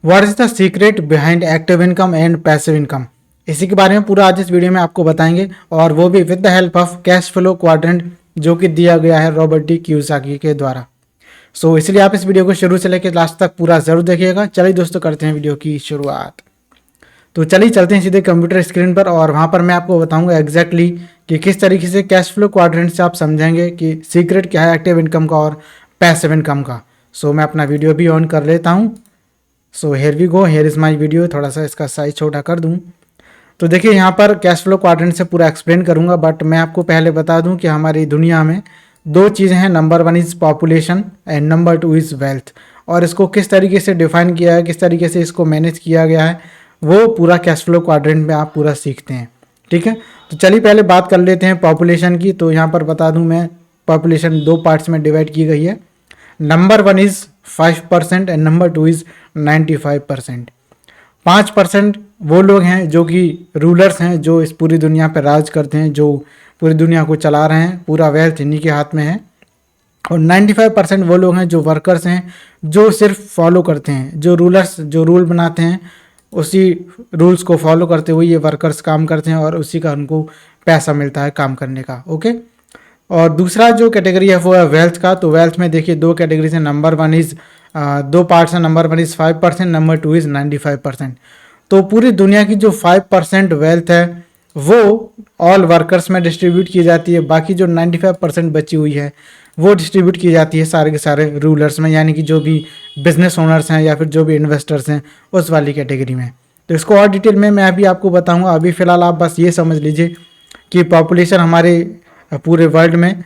What is the secret behind active income and passive income. इसी के बारे में पूरा आज इस वीडियो में आपको बताएंगे, और वो भी with the help of cash flow quadrant जो कि दिया गया है रॉबर्ट डी कियोसाकी के द्वारा। सो इसलिए आप इस वीडियो को शुरू से लेकर लास्ट तक पूरा जरूर देखिएगा। चलिए दोस्तों, करते हैं वीडियो की शुरुआत। तो चलिए चलते हैं सीधे कंप्यूटर स्क्रीन पर, और वहाँ पर मैं आपको बताऊंगा एग्जैक्टली कि किस तरीके से कैश फ्लो क्वाड्रेंट से आप समझेंगे कि सीक्रेट क्या है एक्टिव इनकम का और पैसिव इनकम का। सो मैं अपना वीडियो भी ऑन कर लेता हूँ। So here we go, here is my video. थोड़ा सा इसका साइज छोटा कर दूँ। तो देखिए यहाँ पर कैश फ्लो क्वाड्रेंट से पूरा एक्सप्लेन करूँगा, बट मैं आपको पहले बता दूँ कि हमारी दुनिया में दो चीज़ें हैं। Number one is population and number two is wealth. और इसको किस तरीके से डिफाइन किया है, किस तरीके से इसको मैनेज किया गया है, वो पूरा कैश फ्लो क्वाड्रेंट में आप पूरा सीखते हैं। ठीक है, तो चलिए पहले बात कर लेते हैं पॉपुलेशन की। तो यहाँ पर बता दूँ मैं, पॉपुलेशन दो पार्ट्स में डिवाइड की गई है। Number one is 5% and number two is 95%। 5% वो लोग हैं जो कि रूलर्स हैं, जो इस पूरी दुनिया पर राज करते हैं, जो पूरी दुनिया को चला रहे हैं, पूरा वेल्थ इन्हीं के हाथ में है। और 95% वो लोग हैं जो वर्कर्स हैं, जो सिर्फ फॉलो करते हैं, जो रूलर्स जो रूल बनाते हैं उसी रूल्स को फॉलो करते हुए ये वर्कर्स काम करते हैं, और उसी का उनको पैसा मिलता है काम करने का। ओके, और दूसरा जो कैटेगरी है वो है वेल्थ का। तो वेल्थ में देखिए दो कैटेगरीज हैं। नंबर वन इज़ दो पार्ट्स हैं। Number one is 5%, number two is 95%। तो पूरी दुनिया की जो 5% वेल्थ है वो ऑल वर्कर्स में डिस्ट्रीब्यूट की जाती है। बाकी जो 95% बची हुई है वो डिस्ट्रीब्यूट की जाती है सारे के सारे रूलर्स में, यानी कि जो भी बिजनेस ओनर्स हैं या फिर जो भी इन्वेस्टर्स हैं उस वाली कैटेगरी में। तो इसको और डिटेल में मैं अभी आपको बताऊंगा। अभी फ़िलहाल आप बस ये समझ लीजिए कि पॉपुलेशन हमारे पूरे वर्ल्ड में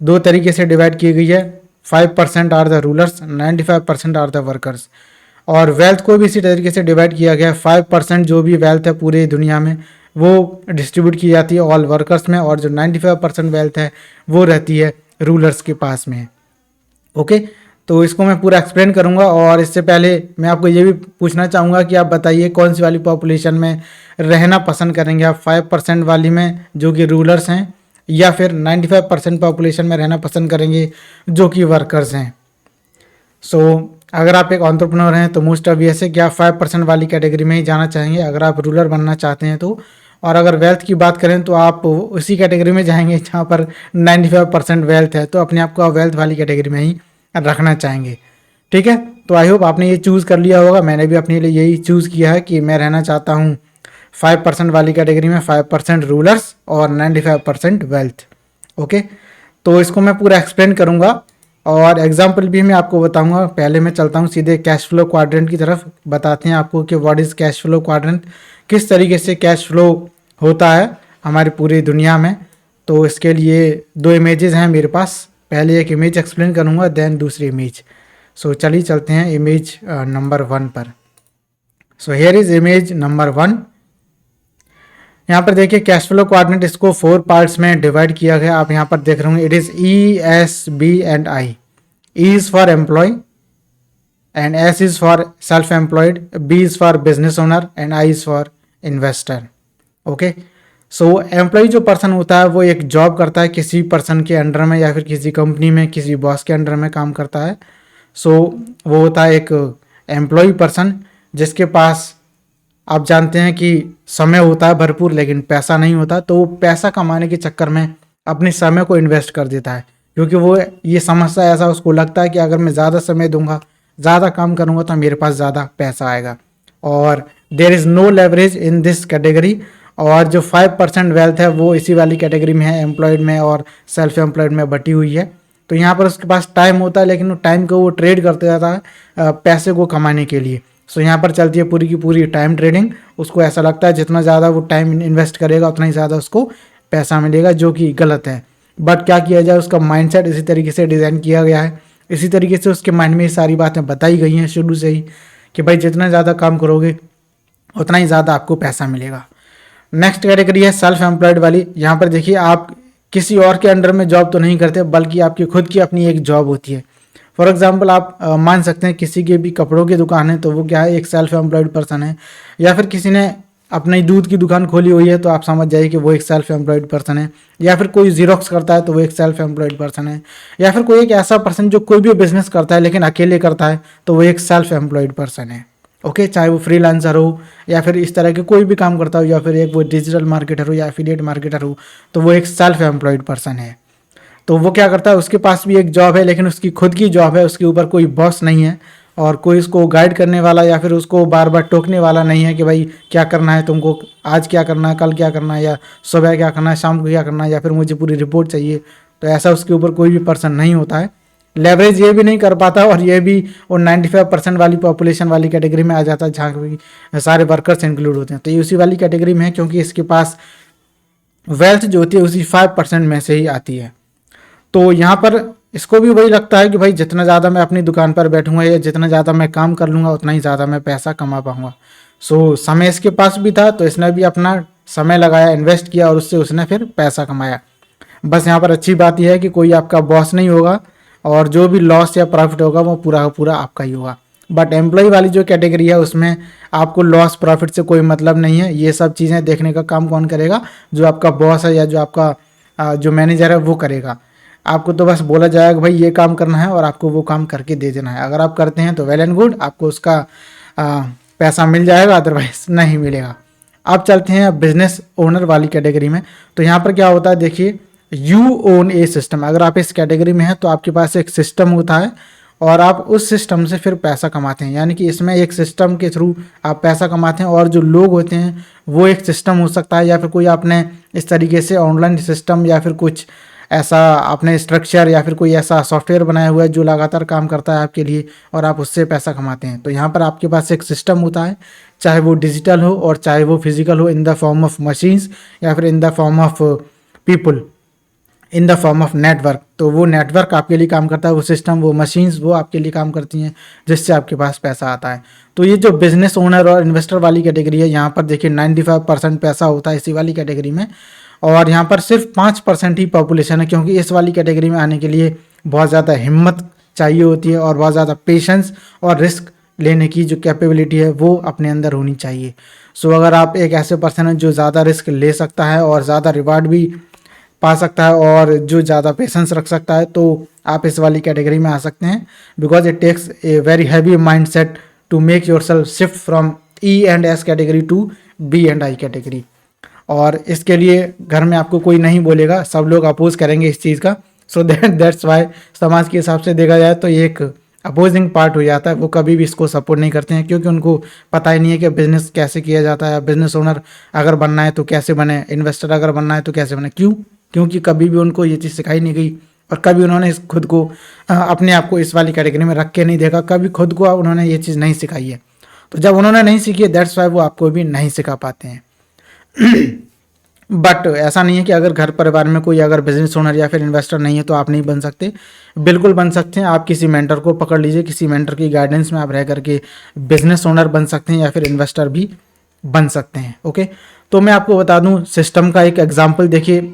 दो तरीके से डिवाइड की गई है। 5% are the rulers, 95% are the workers. और वेल्थ को भी इसी तरीके से डिवाइड किया गया है। 5% जो भी वेल्थ है पूरी दुनिया में वो डिस्ट्रीब्यूट की जाती है ऑल वर्कर्स में, और जो 95% वेल्थ है वो रहती है रूलर्स के पास में। ओके, तो इसको मैं पूरा एक्सप्लेन करूंगा। और इससे पहले मैं आपको ये भी पूछना चाहूँगा कि आप बताइए कौन सी वाली पॉपुलेशन में रहना पसंद करेंगे आप, 5% वाली में जो कि रूलर्स हैं, या फिर 95% पॉपुलेशन में रहना पसंद करेंगे जो कि वर्कर्स हैं। सो अगर आप एक एंटरप्रेन्योर हैं तो मोस्ट ऑब्वियस है कि आप 5% वाली कैटेगरी में ही जाना चाहेंगे अगर आप रूलर बनना चाहते हैं तो। और अगर वेल्थ की बात करें तो आप उसी कैटेगरी में जाएंगे जहाँ पर 95% वेल्थ है, तो अपने आप को आप वेल्थ वाली कैटेगरी में ही रखना चाहेंगे। ठीक है, तो आई होप आपने ये चूज़ कर लिया होगा। मैंने भी अपने लिए यही चूज़ किया है कि मैं रहना चाहता हूँ 5% वाली कैटेगरी में, 5% रूलर्स और 95% वेल्थ। ओके, तो इसको मैं पूरा एक्सप्लेन करूँगा और एग्जाम्पल भी मैं आपको बताऊंगा। पहले मैं चलता हूँ सीधे कैश फ्लो क्वाड्रेंट की तरफ। बताते हैं आपको कि what is cash flow quadrant, किस तरीके से कैश फ्लो होता है हमारी पूरी दुनिया में। तो इसके लिए दो इमेजेस हैं मेरे पास। पहले एक इमेज एक्सप्लेन करूँगा, देन दूसरी इमेज। सो चलिए चलते हैं इमेज नंबर 1 पर। So here is image number 1। यहाँ पर देखिए कैश फ्लो क्वाड्रेंट, इसको 4 पार्ट्स में डिवाइड किया गया। आप यहाँ पर देख रहे होंगे it is E, S, B and I. E is for employ and S is for self employed, B is for business owner and I is for investor. Okay, so employ जो person होता है वो एक job करता है किसी person के under में या फिर किसी कंपनी में किसी बॉस के अंडर में काम करता है। सो वो होता है एक एम्प्लॉय पर्सन जिसके पास आप जानते हैं कि समय होता है भरपूर लेकिन पैसा नहीं होता। तो वो पैसा कमाने के चक्कर में अपने समय को इन्वेस्ट कर देता है, क्योंकि वो ये समझता है, ऐसा उसको लगता है कि अगर मैं ज़्यादा समय दूंगा, ज़्यादा काम करूंगा तो मेरे पास ज़्यादा पैसा आएगा। और there is no leverage in this category. और जो 5% वेल्थ है वो इसी वाली कैटेगरी में है, एम्प्लॉयड में और सेल्फ एम्प्लॉयड में बटी हुई है। तो यहाँ पर उसके पास टाइम होता है, लेकिन वो टाइम को वो ट्रेड करते रहता है पैसे को कमाने के लिए। सो यहाँ पर चलती है पूरी की पूरी टाइम ट्रेडिंग। उसको ऐसा लगता है जितना ज़्यादा वो टाइम इन्वेस्ट करेगा उतना ही ज़्यादा उसको पैसा मिलेगा, जो कि गलत है। बट क्या किया जाए, उसका माइंडसेट इसी तरीके से डिज़ाइन किया गया है, इसी तरीके से उसके माइंड में ये सारी बातें बताई गई हैं शुरू से ही कि भाई जितना ज़्यादा काम करोगे उतना ही ज़्यादा आपको पैसा मिलेगा। नेक्स्ट कैटेगरी है सेल्फ एम्प्लॉयड वाली। यहाँ पर देखिए आप किसी और के अंडर में जॉब तो नहीं करते, बल्कि आपकी खुद की अपनी एक जॉब होती है। फॉर एग्जाम्पल आप मान सकते हैं किसी के भी कपड़ों की दुकान है तो वो क्या है, एक सेल्फ एम्प्लॉयड पर्सन है। या फिर किसी ने अपनी दूध की दुकान खोली हुई है तो आप समझ जाइए कि वो एक सेल्फ एम्प्लॉयड पर्सन है। या फिर कोई जीरोक्स करता है तो वो एक सेल्फ एम्प्लॉयड पर्सन है। या फिर कोई एक ऐसा पर्सन जो कोई भी बिजनेस करता है लेकिन अकेले करता है तो वो एक सेल्फ एम्प्लॉयड पर्सन है। ओके, चाहे वो फ्रीलांसर हो या फिर इस तरह के कोई भी काम करता हो या फिर एक वो डिजिटल मार्केटर हो या एफिलिएट मार्केटर हो, तो वो एक सेल्फ एम्प्लॉयड पर्सन है। तो वो क्या करता है, उसके पास भी एक जॉब है लेकिन उसकी खुद की जॉब है, उसके ऊपर कोई बॉस नहीं है और कोई उसको गाइड करने वाला या फिर उसको बार बार टोकने वाला नहीं है कि भाई क्या करना है तुमको, आज क्या करना है, कल क्या करना है, या सुबह क्या करना है, शाम को क्या करना है, या फिर मुझे पूरी रिपोर्ट चाहिए। तो ऐसा उसके ऊपर कोई भी पर्सन नहीं होता है। लेवरेज ये भी नहीं कर पाता और ये भी वो 95% वाली पॉपुलेशन वाली कैटेगरी में आ जाता है जहाँ पे सारे वर्कर्स इंक्लूड होते हैं। तो ये उसी वाली कैटेगरी में है क्योंकि इसके पास वेल्थ जो होती है उसी 5% में से ही आती है। तो यहाँ पर इसको भी वही लगता है कि भाई जितना ज़्यादा मैं अपनी दुकान पर बैठूंगा या जितना ज़्यादा मैं काम कर लूँगा उतना ही ज़्यादा मैं पैसा कमा पाऊंगा। सो समय इसके पास भी था तो इसने भी अपना समय लगाया, इन्वेस्ट किया और उससे उसने फिर पैसा कमाया। बस यहाँ पर अच्छी बात यह है कि कोई आपका बॉस नहीं होगा और जो भी लॉस या प्रॉफिट होगा वो पूरा का पूरा आपका ही होगा। बट एम्प्लॉय वाली जो कैटेगरी है उसमें आपको लॉस प्रॉफिट से कोई मतलब नहीं है। ये सब चीज़ें देखने का काम कौन करेगा, जो आपका बॉस है या जो आपका जो मैनेजर है वो करेगा। आपको तो बस बोला जाएगा कि भाई ये काम करना है और आपको वो काम करके दे देना है। अगर आप करते हैं तो वेल एंड गुड, आपको उसका पैसा मिल जाएगा, अदरवाइज नहीं मिलेगा। अब चलते हैं बिजनेस ओनर वाली कैटेगरी में। तो यहाँ पर क्या होता है, देखिए, यू ओन ए सिस्टम। अगर आप इस कैटेगरी में हैं तो आपके पास एक सिस्टम होता है और आप उस सिस्टम से फिर पैसा कमाते हैं। यानी कि इसमें एक सिस्टम के थ्रू आप पैसा कमाते हैं और जो लोग होते हैं वो एक सिस्टम हो सकता है या फिर कोई आपने इस तरीके से ऑनलाइन सिस्टम या फिर कुछ ऐसा आपने स्ट्रक्चर या फिर कोई ऐसा सॉफ्टवेयर बनाया हुआ है जो लगातार काम करता है आपके लिए और आप उससे पैसा कमाते हैं। तो यहाँ पर आपके पास एक सिस्टम होता है, चाहे वो डिजिटल हो और चाहे वो फिजिकल हो, in the form of machines या फिर in the form of people, in the form of network. तो वो नेटवर्क आपके लिए काम करता है, वो सिस्टम, वो मशीन्स वो आपके लिए काम करती हैं जिससे आपके पास पैसा आता है। तो ये जो बिजनेस ओनर और इन्वेस्टर वाली कैटेगरी है, यहाँ पर देखिए 95% पैसा होता है इसी वाली कैटेगरी में और यहाँ पर सिर्फ 5% ही पॉपुलेशन है, क्योंकि इस वाली कैटेगरी में आने के लिए बहुत ज़्यादा हिम्मत चाहिए होती है और बहुत ज़्यादा पेशेंस और रिस्क लेने की जो कैपेबिलिटी है वो अपने अंदर होनी चाहिए। सो अगर आप एक ऐसे पर्सन हैं जो ज़्यादा रिस्क ले सकता है और ज़्यादा रिवार्ड भी पा सकता है और जो ज़्यादा पेशेंस रख सकता है, तो आप इस वाली कैटेगरी में आ सकते हैं। Because it takes a very heavy mindset to make yourself shift from E and S category to B and I category. और इसके लिए घर में आपको कोई नहीं बोलेगा, सब लोग अपोज करेंगे इस चीज़ का। सो दैट्स वाई समाज के हिसाब से देखा जाए तो ये एक अपोजिंग पार्ट हो जाता है। वो कभी भी इसको सपोर्ट नहीं करते हैं क्योंकि उनको पता ही नहीं है कि बिजनेस कैसे किया जाता है। बिजनेस ओनर अगर बनना है तो कैसे बने, इन्वेस्टर अगर बनना है तो कैसे बने। क्योंकि कभी भी उनको ये चीज़ सिखाई नहीं गई और कभी उन्होंने खुद को अपने आप को इस वाली कैटेगरी में रख के नहीं देखा, कभी खुद को उन्होंने ये चीज़ नहीं सिखाई है। तो जब उन्होंने नहीं सीखी है, दैट्स वाई वो आपको भी नहीं सिखा पाते हैं। बट ऐसा नहीं है कि अगर घर परिवार में कोई अगर बिजनेस ओनर या फिर इन्वेस्टर नहीं है तो आप नहीं बन सकते, बिल्कुल बन सकते हैं। आप किसी मेंटर को पकड़ लीजिए, किसी मेंटर की गाइडेंस में आप रह करके बिजनेस ओनर बन सकते हैं या फिर इन्वेस्टर भी बन सकते हैं। ओके, तो मैं आपको बता दूं सिस्टम का एक एग्जाम्पल। देखिए,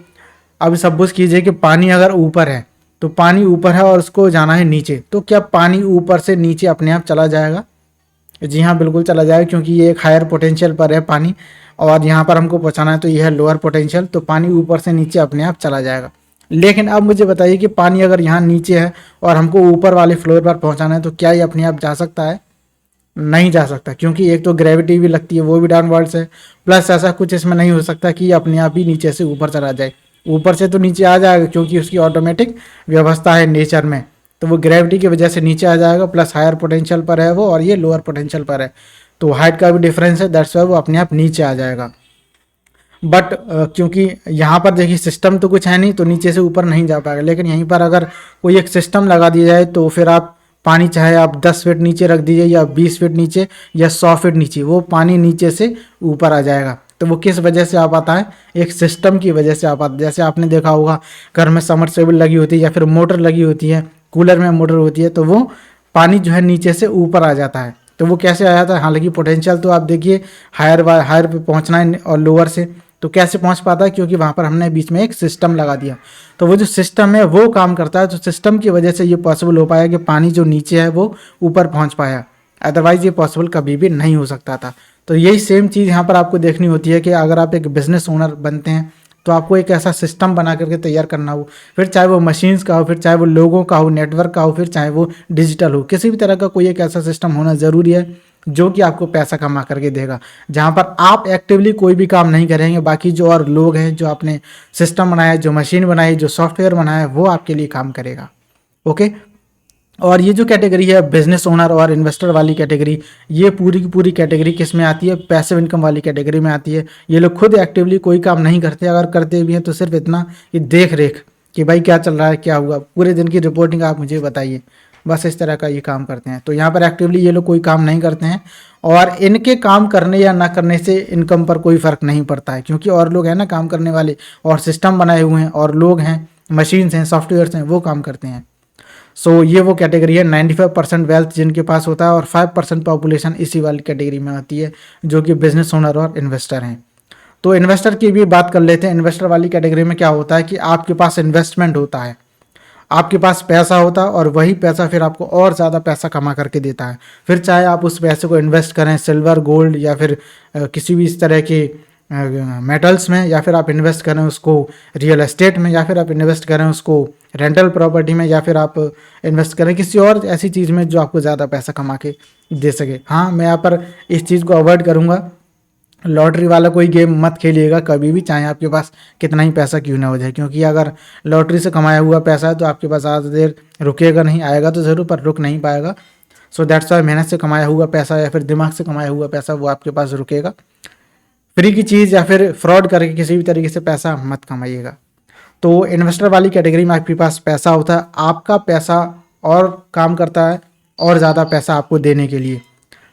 अब सपोज कीजिए कि पानी अगर ऊपर है, तो पानी ऊपर है और उसको जाना है नीचे, तो क्या पानी ऊपर से नीचे अपने आप चला जाएगा? जी हाँ, बिल्कुल चला जाएगा, क्योंकि ये एक हायर पोटेंशियल पर है पानी और यहाँ पर हमको पहुँचाना है तो यह है लोअर पोटेंशियल। तो पानी ऊपर से नीचे अपने आप चला जाएगा। लेकिन अब मुझे बताइए कि पानी अगर यहाँ नीचे है और हमको ऊपर वाले फ्लोर पर पहुँचाना है तो क्या ये अपने आप जा सकता है? नहीं जा सकता, क्योंकि एक तो ग्रेविटी भी लगती है, वो भी डाउनवर्ड्स है, प्लस ऐसा कुछ इसमें नहीं हो सकता कि अपने आप ही नीचे से ऊपर चला जाए। ऊपर से तो नीचे आ जाएगा क्योंकि उसकी ऑटोमेटिक व्यवस्था है नेचर में, तो वो ग्रेविटी की वजह से नीचे आ जाएगा। प्लस हायर पोटेंशियल पर है वो और ये लोअर पोटेंशियल पर है, तो हाइट का भी डिफरेंस है, दैट्स वाई वो अपने आप नीचे आ जाएगा। बट क्योंकि यहाँ पर देखिए सिस्टम तो कुछ है नहीं, तो नीचे से ऊपर नहीं जा पाएगा। लेकिन यहीं पर अगर कोई एक सिस्टम लगा दिया जाए तो फिर आप पानी चाहे आप 10 फीट नीचे रख दीजिए या 20 फीट नीचे या 100 फीट नीचे, वो पानी नीचे से ऊपर आ जाएगा। तो वो किस वजह से आ पाता है? एक सिस्टम की वजह से आ पाता है। जैसे आपने देखा होगा घर में समरसेबल लगी होती है या फिर मोटर लगी होती है, कूलर में मोटर होती है, तो वो पानी जो है नीचे से ऊपर आ जाता है। तो वो कैसे आ जाता है? हालांकि पोटेंशियल तो आप देखिए हायर पे पहुंचना है और लोअर से, तो कैसे पहुंच पाता है? क्योंकि वहां पर हमने बीच में एक सिस्टम लगा दिया। तो वो जो सिस्टम है वो काम करता है, तो सिस्टम की वजह से ये पॉसिबल हो पाया कि पानी जो नीचे है वो ऊपर पहुंच पाया, अदरवाइज ये पॉसिबल कभी भी नहीं हो सकता था। तो यही सेम चीज़ यहाँ पर आपको देखनी होती है कि अगर आप एक बिजनेस ओनर बनते हैं तो आपको एक ऐसा सिस्टम बना करके तैयार करना हो, फिर चाहे वो मशीन्स का हो, फिर चाहे वो लोगों का हो, नेटवर्क का हो, फिर चाहे वो डिजिटल हो, किसी भी तरह का कोई एक ऐसा सिस्टम होना ज़रूरी है जो कि आपको पैसा कमा करके देगा, जहाँ पर आप एक्टिवली कोई भी काम नहीं करेंगे, बाकी जो और लोग हैं, जो आपने सिस्टम बनाया, जो मशीन बनाई, जो सॉफ्टवेयर बनाया, वो आपके लिए काम करेगा। ओके। और ये जो कैटेगरी है बिजनेस ओनर और इन्वेस्टर वाली कैटेगरी, ये पूरी की पूरी कैटेगरी किस में आती है? पैसिव इनकम वाली कैटेगरी में आती है। ये लोग खुद एक्टिवली कोई काम नहीं करते, अगर करते भी हैं तो सिर्फ इतना कि देख रेख कि भाई क्या चल रहा है, क्या हुआ, पूरे दिन की रिपोर्टिंग आप मुझे बताइए, बस इस तरह का ये काम करते हैं। तो यहाँ पर एक्टिवली ये लोग कोई काम नहीं करते हैं, और इनके काम करने या ना करने से इनकम पर कोई फर्क नहीं पड़ता है, क्योंकि और लोग हैं ना काम करने वाले, और सिस्टम बनाए हुए हैं, और लोग हैं, मशीन्स हैं, सॉफ्टवेयर्स हैं, वो काम करते हैं। सो ये वो कैटेगरी है 95% वेल्थ जिनके पास होता है, और 5% पॉपुलेशन इसी वाली कैटेगरी में आती है, जो कि बिजनेस ओनर और इन्वेस्टर हैं। तो इन्वेस्टर की भी बात कर लेते हैं। इन्वेस्टर वाली कैटेगरी में क्या होता है कि आपके पास इन्वेस्टमेंट होता है, आपके पास पैसा होता है, और वही पैसा फिर आपको और ज़्यादा पैसा कमा करके देता है। फिर चाहे आप उस पैसे को इन्वेस्ट करें सिल्वर, गोल्ड, या फिर किसी भी इस तरह के मेटल्स में, या फिर आप इन्वेस्ट करें उसको रियल एस्टेट में, या फिर आप इन्वेस्ट करें उसको रेंटल प्रॉपर्टी में, या फिर आप इन्वेस्ट करें किसी और ऐसी चीज़ में जो आपको ज़्यादा पैसा कमा के दे सके। हाँ, मैं यहाँ पर इस चीज़ को अवॉइड करूँगा, लॉटरी वाला कोई गेम मत खेलिएगा कभी भी, चाहे आपके पास कितना ही पैसा क्यों ना हो जाए, क्योंकि अगर लॉटरी से कमाया हुआ पैसा है तो आपके पास ज़्यादा देर रुकेगा नहीं, आएगा तो ज़रूर पर रुक नहीं पाएगा। सो दैट्स वाई मेहनत से कमाया हुआ पैसा या फिर दिमाग से कमाया हुआ पैसा वो आपके पास रुकेगा। फ्री की चीज़ या फिर फ्रॉड करके किसी भी तरीके से पैसा मत कमाइएगा। तो इन्वेस्टर वाली कैटेगरी में आपके पास पैसा होता है, आपका पैसा और काम करता है और ज़्यादा पैसा आपको देने के लिए।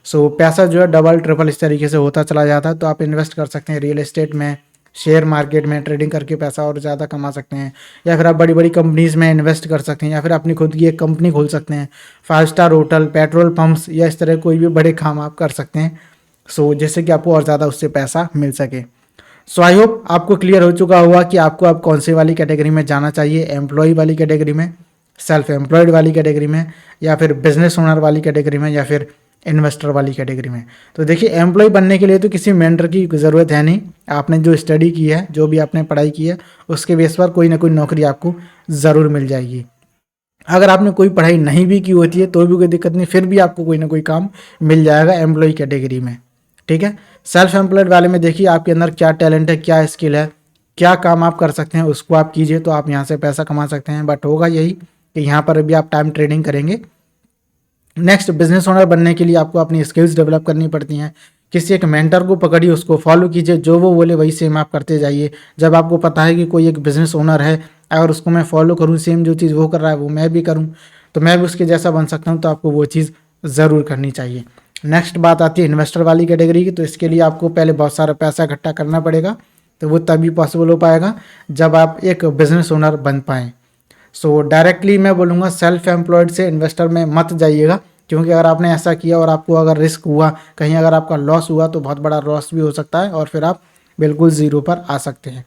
सो पैसा जो है डबल ट्रिपल इस तरीके से होता चला जाता है। तो आप इन्वेस्ट कर सकते हैं रियल एस्टेट में, शेयर मार्केट में ट्रेडिंग करके पैसा और ज़्यादा कमा सकते हैं, या फिर आप बड़ी बड़ी कंपनीज़ में इन्वेस्ट कर सकते हैं, या फिर अपनी खुद की एक कंपनी खोल सकते हैं, 5 स्टार होटल, पेट्रोल पम्प्स, या इस तरह कोई भी बड़े काम आप कर सकते हैं। सो जैसे कि आपको और ज़्यादा उससे पैसा मिल सके। सो आई होप आपको क्लियर हो चुका होगा कि आपको अब कौन सी वाली कैटेगरी में जाना चाहिए, एम्प्लॉय वाली कैटेगरी में, सेल्फ एम्प्लॉयड वाली कैटेगरी में, या फिर बिजनेस ओनर वाली कैटेगरी में, या फिर इन्वेस्टर वाली कैटेगरी में। तो देखिए, एम्प्लॉय बनने के लिए तो किसी मेंटर की ज़रूरत है नहीं, आपने जो स्टडी की है, जो भी आपने पढ़ाई की है, उसके बेस पर कोई ना कोई नौकरी आपको ज़रूर मिल जाएगी। अगर आपने कोई पढ़ाई नहीं भी की होती है तो भी कोई दिक्कत नहीं, फिर भी आपको कोई ना कोई काम मिल जाएगा एम्प्लॉय कैटेगरी में। ठीक है। सेल्फ एम्प्लॉयड वाले में देखिए आपके अंदर क्या टैलेंट है, क्या स्किल है, क्या काम आप कर सकते हैं, उसको आप कीजिए तो आप यहाँ से पैसा कमा सकते हैं। बट होगा यही कि यहाँ पर भी आप टाइम ट्रेडिंग करेंगे। नेक्स्ट, बिजनेस ओनर बनने के लिए आपको अपनी स्किल्स डेवलप करनी पड़ती हैं। किसी एक मेंटर को पकड़िए, उसको फॉलो कीजिए, जो वो बोले वही सेम आप करते जाइए। जब आपको पता है कि कोई एक बिजनेस ओनर है, अगर उसको मैं फॉलो करूँ, सेम जो चीज़ वो कर रहा है वो मैं भी करूँ, तो मैं भी उसके जैसा बन सकता हूँ, तो आपको वो चीज़ ज़रूर करनी चाहिए। नेक्स्ट बात आती है इन्वेस्टर वाली कैटेगरी की। तो इसके लिए आपको पहले बहुत सारा पैसा इकट्ठा करना पड़ेगा, तो वो तभी पॉसिबल हो पाएगा जब आप एक बिजनेस ओनर बन पाएँ। सो डायरेक्टली मैं बोलूँगा सेल्फ एम्प्लॉयड से इन्वेस्टर में मत जाइएगा, क्योंकि अगर आपने ऐसा किया और आपको अगर रिस्क हुआ, कहीं अगर आपका लॉस हुआ, तो बहुत बड़ा लॉस भी हो सकता है और फिर आप बिल्कुल ज़ीरो पर आ सकते हैं।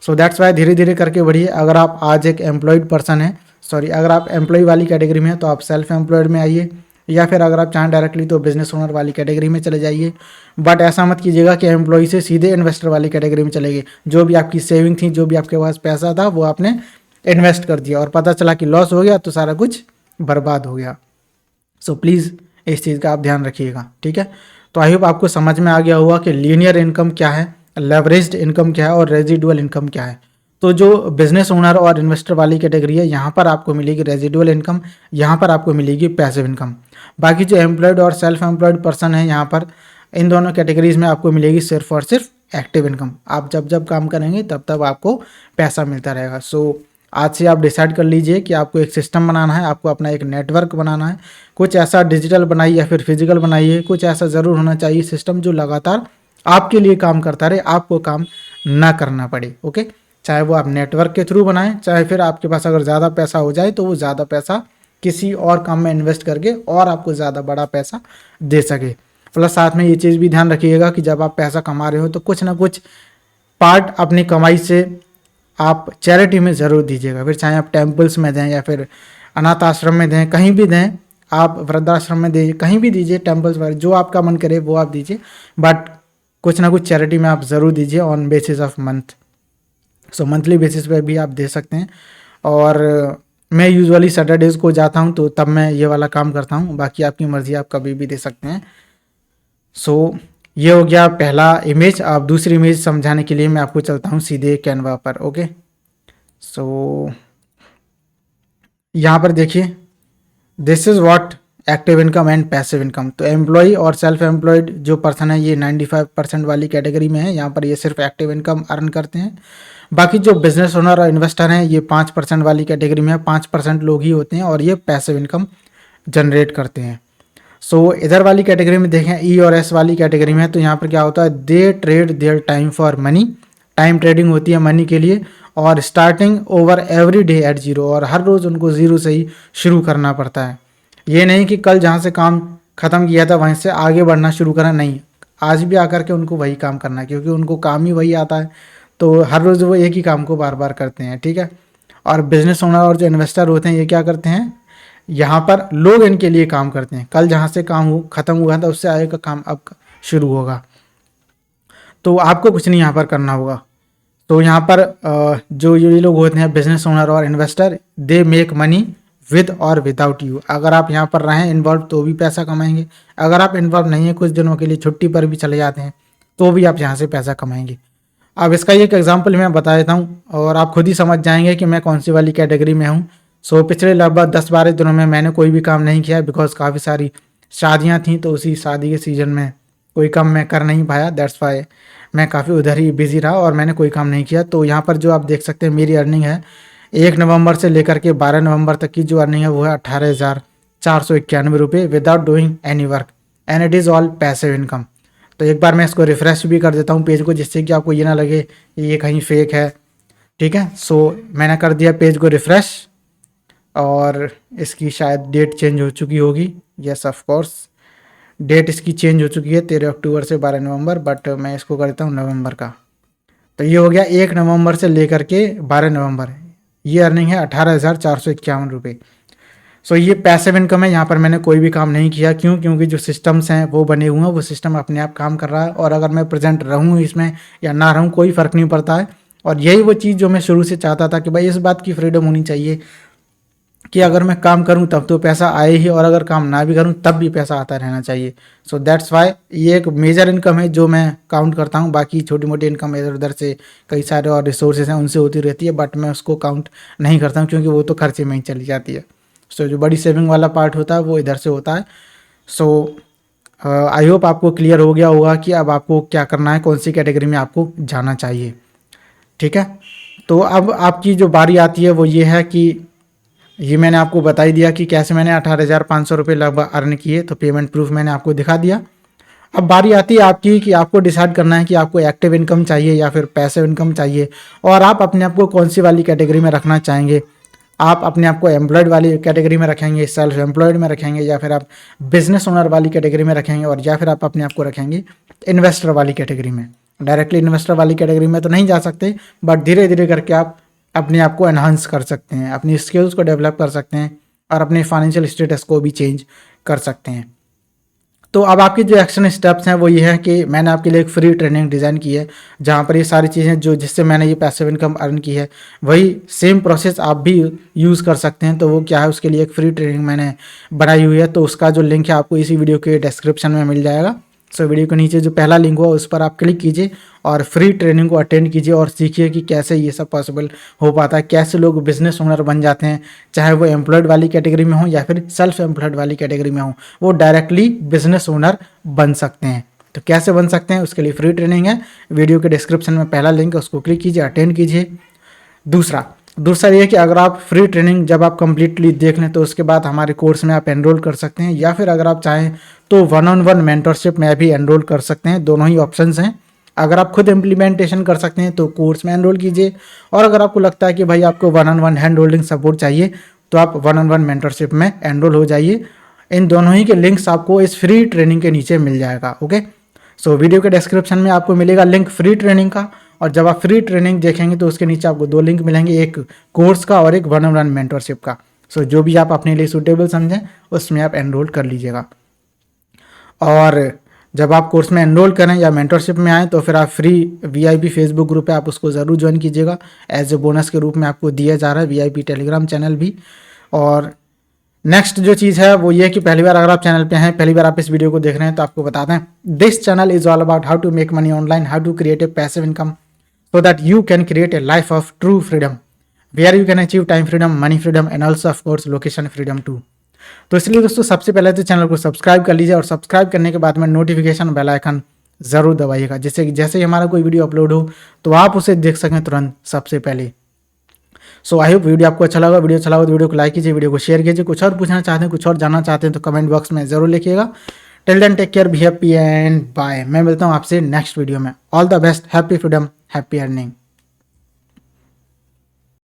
सो दैट्स वाई धीरे धीरे करके बढ़िए। अगर आप आज एक एम्प्लॉयड पर्सन हैं, अगर आप एम्प्लॉय वाली कैटेगरी में हैं तो आप सेल्फ एम्प्लॉयड में आइए, या फिर अगर आप चाहें डायरेक्टली तो बिजनेस ओनर वाली कैटेगरी में चले जाइए। बट ऐसा मत कीजिएगा कि एम्प्लॉय से सीधे इन्वेस्टर वाली कैटेगरी में चले गए। जो भी आपकी सेविंग थी, जो भी आपके पास पैसा था, वो आपने इन्वेस्ट कर दिया और पता चला कि लॉस हो गया, तो सारा कुछ बर्बाद हो गया। सो प्लीज़ इस चीज़ का आप ध्यान रखिएगा। ठीक है। तो आई होप आपको समझ में आ गया होगा कि लीनियर इनकम क्या है, लेवरेज्ड इनकम क्या है और रेजिडुअल इनकम क्या है। तो जो बिजनेस ओनर और इन्वेस्टर वाली कैटेगरी है, यहाँ पर आपको मिलेगी रेजिडुअल इनकम, यहाँ पर आपको मिलेगी पैसिव इनकम। बाकी जो एम्प्लॉयड और सेल्फ एम्प्लॉयड पर्सन है, यहाँ पर इन दोनों कैटेगरीज में आपको मिलेगी सिर्फ और सिर्फ एक्टिव इनकम। आप जब जब काम करेंगे तब तब आपको पैसा मिलता रहेगा। सो आज से आप डिसाइड कर लीजिए कि आपको एक सिस्टम बनाना है, आपको अपना एक नेटवर्क बनाना है। कुछ ऐसा डिजिटल बनाइए या फिर फिजिकल बनाइए, कुछ ऐसा ज़रूर होना चाहिए सिस्टम जो लगातार आपके लिए काम करता रहे, आपको काम ना करना पड़े। ओके। चाहे वो आप नेटवर्क के थ्रू बनाएं, चाहे फिर आपके पास अगर ज़्यादा पैसा हो जाए तो वो ज़्यादा पैसा किसी और काम में इन्वेस्ट करके और आपको ज़्यादा बड़ा पैसा दे सके। प्लस साथ में ये चीज़ भी ध्यान रखिएगा कि जब आप पैसा कमा रहे हो तो कुछ ना कुछ पार्ट अपनी कमाई से आप चैरिटी में ज़रूर दीजिएगा। फिर चाहे आप टेम्पल्स में दें या फिर अनाथ आश्रम में दें, कहीं भी दें, आप वृद्धाश्रम में दीजिए, कहीं भी दीजिए, टेम्पल्स वगैरह जो आपका मन करे वो आप दीजिए। बट कुछ ना कुछ चैरिटी में आप ज़रूर दीजिए on basis of month. So monthly basis पे भी आप दे सकते हैं। और मैं यूजुअली सैटरडेज़ को जाता हूँ तो तब मैं ये वाला काम करता हूँ। बाकी आपकी मर्ज़ी, आप कभी भी दे सकते हैं। सो ये हो गया पहला इमेज। अब दूसरी इमेज समझाने के लिए मैं आपको चलता हूँ सीधे कैनवा पर। ओके, सो यहाँ पर देखिए, this is what active income and passive income. तो एम्प्लॉय और सेल्फ एम्प्लॉयड जो पर्सन है ये 95% वाली कैटेगरी में है। यहाँ पर ये सिर्फ एक्टिव इनकम अर्न करते हैं। बाकी जो बिजनेस ओनर और इन्वेस्टर हैं ये 5% वाली कैटेगरी में है। 5% लोग ही होते हैं और ये पैसिव इनकम जनरेट करते हैं। सो इधर वाली कैटेगरी में देखें, ई और एस वाली कैटेगरी में है, तो यहाँ पर क्या होता है, दे trade their time for money. Time trading होती है मनी के लिए, और starting over every day at zero, और हर रोज़ उनको ज़ीरो से ही शुरू करना पड़ता है। ये नहीं कि कल जहाँ से काम ख़त्म किया था वहीं से आगे बढ़ना शुरू करना, नहीं, आज भी आकर के उनको वही काम करना है, क्योंकि उनको काम ही वही आता है। तो हर रोज़ वो एक ही काम को बार बार करते हैं, ठीक है। और बिजनेस ओनर और जो इन्वेस्टर होते हैं ये क्या करते हैं, यहाँ पर लोग इनके लिए काम करते हैं। कल जहाँ से काम ख़त्म हुआ था उससे आगे का काम अब शुरू होगा, तो आपको कुछ नहीं यहाँ पर करना होगा। तो यहाँ पर जो ये लोग होते हैं बिजनेस ओनर और investor, they make money with और विदाउट यू। अगर आप यहाँ पर रहें इन्वॉल्व तो भी पैसा कमाएंगे, अगर आप इन्वॉल्व नहीं है, कुछ दिनों के लिए छुट्टी पर भी चले जाते हैं, तो भी आप यहाँ से पैसा कमाएंगे। अब इसका एक एग्जांपल मैं बता देता हूँ और आप खुद ही समझ जाएंगे कि मैं कौन सी वाली कैटेगरी में हूँ। सो पिछले लगभग 10-12 दिनों में मैंने कोई भी काम नहीं किया, बिकॉज काफ़ी सारी शादियाँ थीं, तो उसी शादी के सीज़न में कोई काम मैं कर नहीं पाया। दैट्स वाई मैं काफ़ी उधर ही बिजी रहा और मैंने कोई काम नहीं किया। तो यहाँ पर जो आप देख सकते हैं मेरी अर्निंग है 1 नवंबर से लेकर के 12 नवंबर तक की जो अर्निंग है वो है 18,491 रुपये without doing any work, and it is all passive income. तो एक बार मैं इसको रिफ़्रेश भी कर देता हूँ पेज को, जिससे कि आपको ये ना लगे कि ये कहीं फेक है, ठीक है। सो मैंने कर दिया पेज को रिफ़्रेश, और इसकी शायद डेट चेंज हो चुकी होगी। यस ऑफ कोर्स डेट इसकी चेंज हो चुकी है 13 अक्टूबर से 12 नवंबर, बट मैं इसको करता हूँ नवंबर का। तो ये हो गया 1 नवंबर से लेकर के 12 नवंबर, ये अर्निंग है 18,451 रुपये। सो ये पैसिव इनकम है। यहाँ पर मैंने कोई भी काम नहीं किया, क्यों, क्योंकि जो सिस्टम्स हैं वो बने हुए हैं, वो सिस्टम अपने आप काम कर रहा है, और अगर मैं प्रेजेंट रहूँ इसमें या ना रहूँ कोई फ़र्क नहीं पड़ता है। और यही वो चीज़ जो मैं शुरू से चाहता था कि भाई इस बात की फ्रीडम होनी चाहिए कि अगर मैं काम करूं तब तो पैसा आए ही, और अगर काम ना भी करूं तब भी पैसा आता रहना चाहिए। सो दैट्स वाई ये एक मेजर इनकम है जो मैं काउंट करता हूं। बाकी छोटी मोटी इनकम इधर उधर से कई सारे और रिसोर्सेज हैं उनसे होती रहती है, बट मैं उसको काउंट नहीं करता हूं, क्योंकि वो तो खर्चे में ही चली जाती है। सो जो बड़ी सेविंग वाला पार्ट होता है वो इधर से होता है। सो आई होप आपको क्लियर हो गया होगा कि अब आपको क्या करना है, कौन सी कैटेगरी में आपको जाना चाहिए, ठीक है। तो अब आपकी जो बारी आती है वो ये है कि ये मैंने आपको बता ही दिया कि कैसे मैंने 18,500 रुपये लगभग अर्न किए, तो पेमेंट प्रूफ मैंने आपको दिखा दिया। अब बारी आती है आपकी कि आपको डिसाइड करना है कि आपको एक्टिव इनकम चाहिए या फिर पैसिव इनकम चाहिए, और आप अपने आप को कौन सी वाली कैटेगरी में रखना चाहेंगे। आप अपने आप को एम्प्लॉयड वाली कैटेगरी में रखेंगे, सेल्फ एम्प्लॉयड में रखेंगे, या फिर आप बिजनेस ओनर वाली कैटेगरी में रखेंगे, और या फिर आप अपने आप को रखेंगे इन्वेस्टर वाली कैटेगरी में। डायरेक्टली इन्वेस्टर वाली कैटेगरी में तो नहीं जा सकते, बट धीरे धीरे करके आप अपने आप को एनहांस कर सकते हैं, अपनी स्किल्स को डेवलप कर सकते हैं, और अपने फाइनेंशियल स्टेटस को भी चेंज कर सकते हैं। तो अब आपके जो एक्शन स्टेप्स हैं वो ये है कि मैंने आपके लिए एक फ्री ट्रेनिंग डिज़ाइन की है, जहाँ पर ये सारी चीज़ें जो जिससे मैंने ये पैसिव इनकम अर्न की है वही सेम प्रोसेस आप भी यूज़ कर सकते हैं। तो वो क्या है, उसके लिए एक फ्री ट्रेनिंग मैंने बनाई हुई है, तो उसका जो लिंक है आपको इसी वीडियो के डिस्क्रिप्शन में मिल जाएगा। सो वीडियो के नीचे जो पहला लिंक हुआ उस पर आप क्लिक कीजिए और फ्री ट्रेनिंग को अटेंड कीजिए, और सीखिए कि कैसे ये सब पॉसिबल हो पाता है, कैसे लोग बिजनेस ओनर बन जाते हैं, चाहे वो एम्प्लॉयड वाली कैटेगरी में हो या फिर सेल्फ एम्प्लॉयड वाली कैटेगरी में हो, वो डायरेक्टली बिजनेस ओनर बन सकते हैं। तो कैसे बन सकते हैं उसके लिए फ्री ट्रेनिंग है, वीडियो के डिस्क्रिप्शन में पहला लिंक है, उसको क्लिक कीजिए, अटेंड कीजिए। दूसरा ये कि अगर आप फ्री ट्रेनिंग जब आप कंप्लीटली देख लें तो उसके बाद हमारे कोर्स में आप एनरोल कर सकते हैं, या फिर अगर आप चाहें तो 1-on-1 मेंटरशिप में भी एनरोल कर सकते हैं। दोनों ही ऑप्शंस हैं। अगर आप खुद इम्प्लीमेंटेशन कर सकते हैं तो कोर्स में एनरोल कीजिए, और अगर आपको लगता है कि भाई आपको 1-on-1 हैंड होल्डिंग सपोर्ट चाहिए तो आप 1-on-1 मेंटरशिप में एनरोल हो जाइए। इन दोनों ही के लिंक्स आपको इस फ्री ट्रेनिंग के नीचे मिल जाएगा। ओके, सो वीडियो के डिस्क्रिप्शन में आपको मिलेगा लिंक फ्री ट्रेनिंग का, और जब आप फ्री ट्रेनिंग देखेंगे तो उसके नीचे आपको 2 लिंक मिलेंगे, एक कोर्स का और एक 1-on-1 मेंटरशिप का। सो जो भी आप अपने लिए सूटेबल समझें उसमें आप एनरोल कर लीजिएगा। और जब आप कोर्स में एनरोल करें या मेंटरशिप में आएँ तो फिर आप फ्री VIP फेसबुक ग्रुप है, आप उसको ज़रूर ज्वाइन कीजिएगा। एज ए बोनस के रूप में आपको दिया जा रहा है VIP टेलीग्राम चैनल भी। और नेक्स्ट जो चीज़ है वो ये कि पहली बार अगर आप चैनल पे हैं, पहली बार आप इस वीडियो को देख रहे हैं, तो आपको बता दें this channel is all about how to make money online, how to create a passive income so that you can create a life of true freedom where you can achieve time freedom, money freedom and also of course location freedom too. तो इसलिए दोस्तों सबसे पहले तो channel को subscribe कर लीजिए और सब्सक्राइब करने के बाद में नोटिफिकेशन बेल आइकन जरूर दबाइएगा, जिससे जैसे ही हमारा कोई वीडियो अपलोड हो तो आप उसे देख सकें तुरंत सबसे पहले। सो आई होप वीडियो आपको अच्छा लगा। वीडियो अच्छा लगा तो वीडियो को लाइक कीजिए, वीडियो को शेयर कीजिए। कुछ और पूछना चाहते हैं, कुछ और जानना चाहते हैं तो कमेंट बॉक्स में जरूर लिखिएगा। Till then take care, be happy and bye. मैं मिलता हूँ आपसे नेक्स्ट वीडियो में। All the best, happy freedom, happy earning.